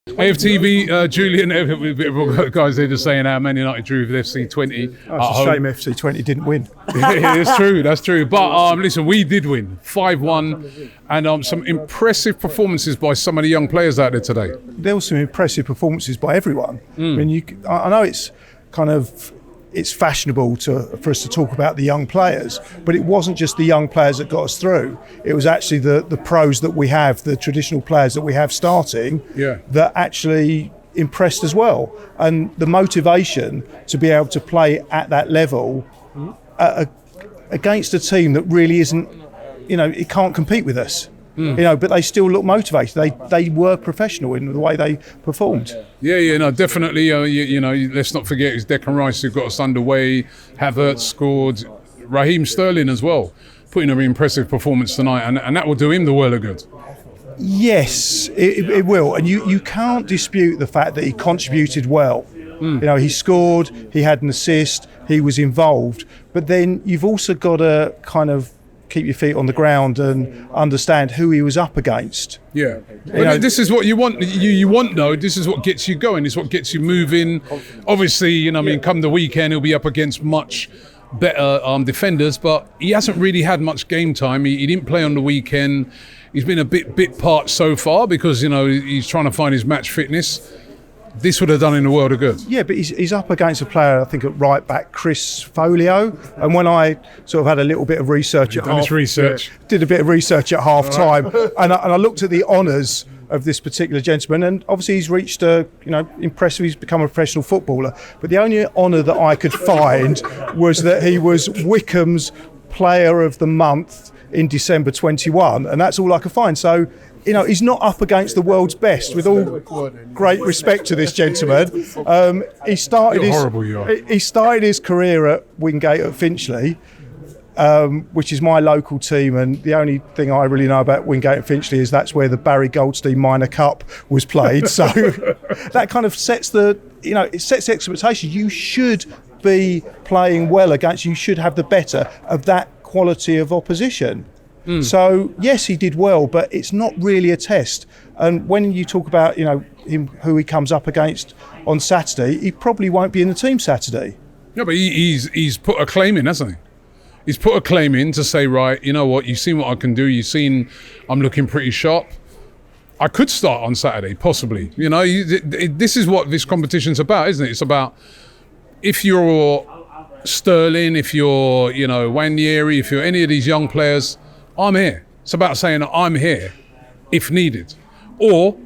AFTV, Julian, guys, they're just saying how Man United drew with FC20. Oh, it's a shame FC20 didn't win. It's true, that's true. But listen, we did win 5-1, and some impressive performances by some of the young players out there today. There were some impressive performances by everyone. I mean, I know it's kind of fashionable for us to talk about the young players, but it wasn't just the young players that got us through. It was actually the pros that we have, the traditional players that we have starting, that actually impressed as well. And the motivation to be able to play at that level against a team that really isn't, it can't compete with us. But they still look motivated. They were professional in the way they performed. No, definitely. Let's not forget it's Declan Rice who got us underway. Havertz scored. Raheem Sterling as well, putting an impressive performance tonight, and that will do him the world of good. Yes, it will. And you can't dispute the fact that he contributed well. He scored, he had an assist, he was involved. But then you've also got to kind of keep your feet on the ground and understand who he was up against. This is what you want. You want, though. This is what gets you going. It's what gets you moving. Obviously, come the weekend, he'll be up against much better defenders, but he hasn't really had much game time. He didn't play on the weekend. He's been a bit part so far because he's trying to find his match fitness. This would have done in the world of good. Yeah, but he's up against a player, I think, at right back, Chris Folio. And when I sort of had a little bit of research did a bit of research at half time, and I looked at the honours of this particular gentleman, and obviously he's reached impressive. He's become a professional footballer. But the only honour that I could find was that he was Wycombe's Player of the Month in December 21, and that's all I could find. So, he's not up against the world's best, with all great respect to this gentleman. He started his career at Wingate at Finchley, which is my local team, and the only thing I really know about Wingate and Finchley is that's where the Barry Goldstein Minor Cup was played. So that kind of sets the expectation. You should be playing well against, you should have the better of that quality of opposition. So yes, he did well, but it's not really a test. And when you talk about who he comes up against on Saturday, he probably won't be in the team Saturday. No, but he's put a claim in, hasn't he? He's put a claim in to say, right, you know what, you've seen what I can do. You've seen I'm looking pretty sharp. I could start on Saturday, possibly. This is what this competition's about, isn't it? It's about if you're Sterling, if you're Wanyeri, if you're any of these young players. I'm here. It's about saying I'm here if needed. Or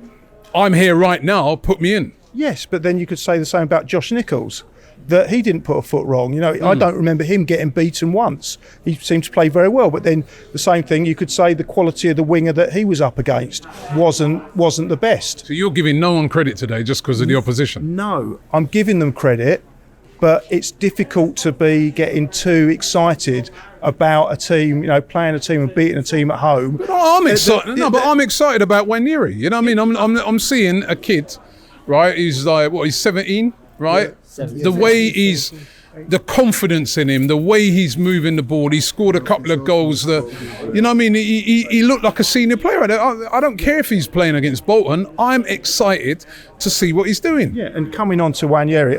I'm here right now, put me in. Yes, but then you could say the same about Josh Nichols, that he didn't put a foot wrong. I don't remember him getting beaten once. He seemed to play very well. But then the same thing, you could say the quality of the winger that he was up against wasn't the best. So you're giving no one credit today just because of the opposition? No, I'm giving them credit, but it's difficult to be getting too excited about a team, playing a team and beating a team at home. But I'm excited. But I'm excited about Wanyeri. You know what I mean? I'm seeing a kid, right? He's like, he's 17, right? Yeah, 17. The way the confidence in him, the way he's moving the ball, he scored a couple of goals. He looked like a senior player. I don't care if he's playing against Bolton. I'm excited to see what he's doing. Yeah, and coming on to Wanyeri,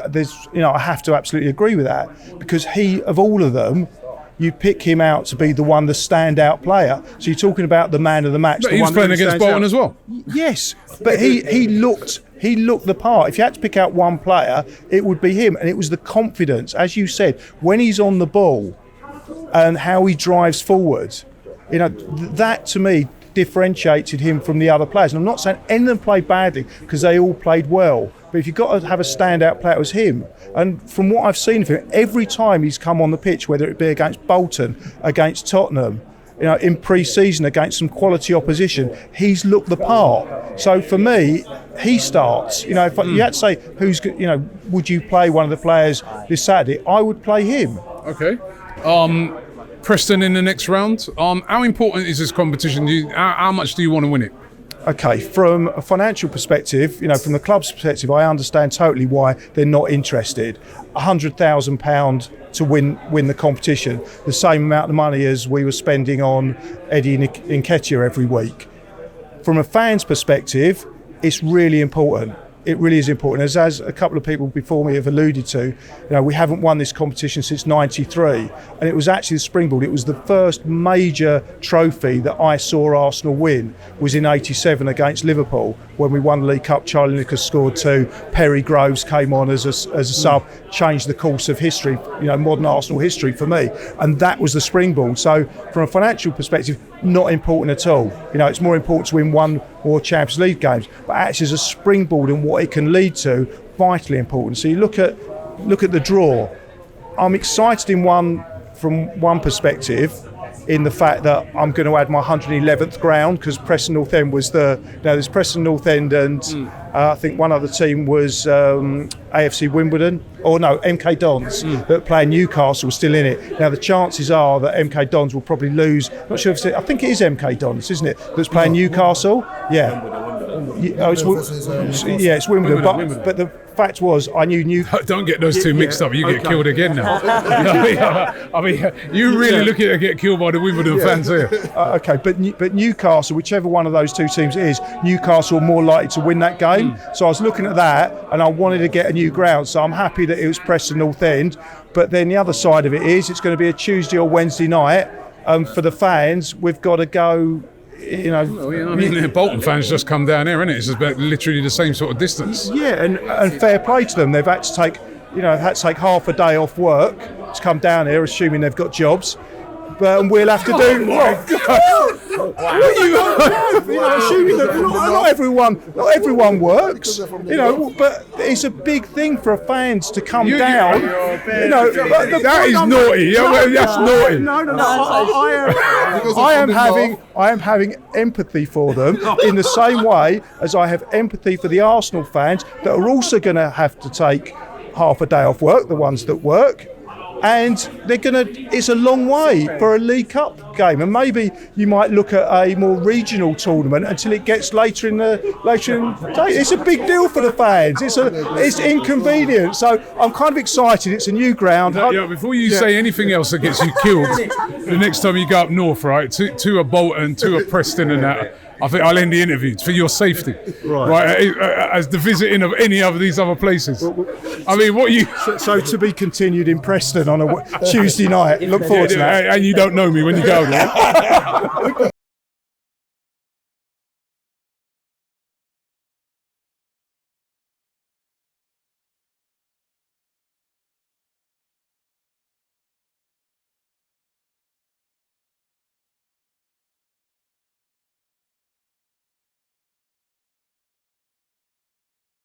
I have to absolutely agree with that, because he, of all of them, you pick him out to be the standout player. So you're talking about the man of the match. But he was playing against Bolton as well. Yes, but he looked the part. If you had to pick out one player, it would be him. And it was the confidence, as you said, when he's on the ball and how he drives forward. That to me differentiated him from the other players. And I'm not saying any of them played badly, because they all played well. But if you've got to have a standout player, it was him. And from what I've seen of him, every time he's come on the pitch, whether it be against Bolton, against Tottenham, in pre-season against some quality opposition, he's looked the part. So for me, he starts. You had to say would you play one of the players this Saturday? I would play him. Okay. Preston in the next round. How important is this competition? How much do you want to win it? Okay, from a financial perspective, from the club's perspective, I understand totally why they're not interested. £100,000 to win the competition, the same amount of money as we were spending on Eddie Nketiah every week. From a fan's perspective, it's really important. It really is important. As a couple of people before me have alluded to, we haven't won this competition since '93, and it was actually the Springboard. It was the first major trophy that I saw Arsenal win was in '87 against Liverpool when we won the League Cup. Charlie Nicholas scored 2. Perry Groves came on as a sub, changed the course of history, modern Arsenal history for me, and that was the Springboard. So from a financial perspective, not important at all. It's more important to win one more Champions League games, but actually as a springboard and what it can lead to, vitally important. So you look at the draw. I'm excited from one perspective, in the fact that I'm going to add my 111th ground, because Preston North End was there's Preston North End and I think one other team was AFC Wimbledon, or no, MK Dons, that play Newcastle, still in it. Now the chances are that MK Dons will probably lose. Not sure if I think it is MK Dons, isn't it, that's playing Newcastle? Yeah. It's Wimbledon. But the fact was, I knew Newcastle. Don't get those two mixed up. You get killed again now. I mean, you really looking to get killed by the Wimbledon fans here. Okay, but Newcastle, whichever one of those two teams it is, Newcastle are more likely to win that game. So I was looking at that, and I wanted to get a new ground. So I'm happy that it was Preston North End. But then the other side of it is, it's going to be a Tuesday or Wednesday night. For the fans, we've got to go. The Bolton fans just come down here, isn't it? It's about literally the same sort of distance. Yeah, and fair play to them. They've had to take, half a day off work to come down here, assuming they've got jobs. But we'll have to do. Assuming that not everyone works, but it's a big thing for fans to come down. That is naughty. That's naughty. No. I am having empathy for them in the same way as I have empathy for the Arsenal fans that are also going to have to take half a day off work, the ones that work. And it's a long way for a League Cup game, and maybe you might look at a more regional tournament until it gets later in the day. It's a big deal for the fans. It's inconvenient. So I'm kind of excited. It's a new ground. Before you say anything else that gets you killed, the next time you go up north, right, to a Bolton, to a Preston, and that. I think I'll end the interview for your safety, right? As the visiting of any of these other places. I mean, what you? So to be continued in Preston on a Tuesday night. Look forward to that. And you don't know me when you go there.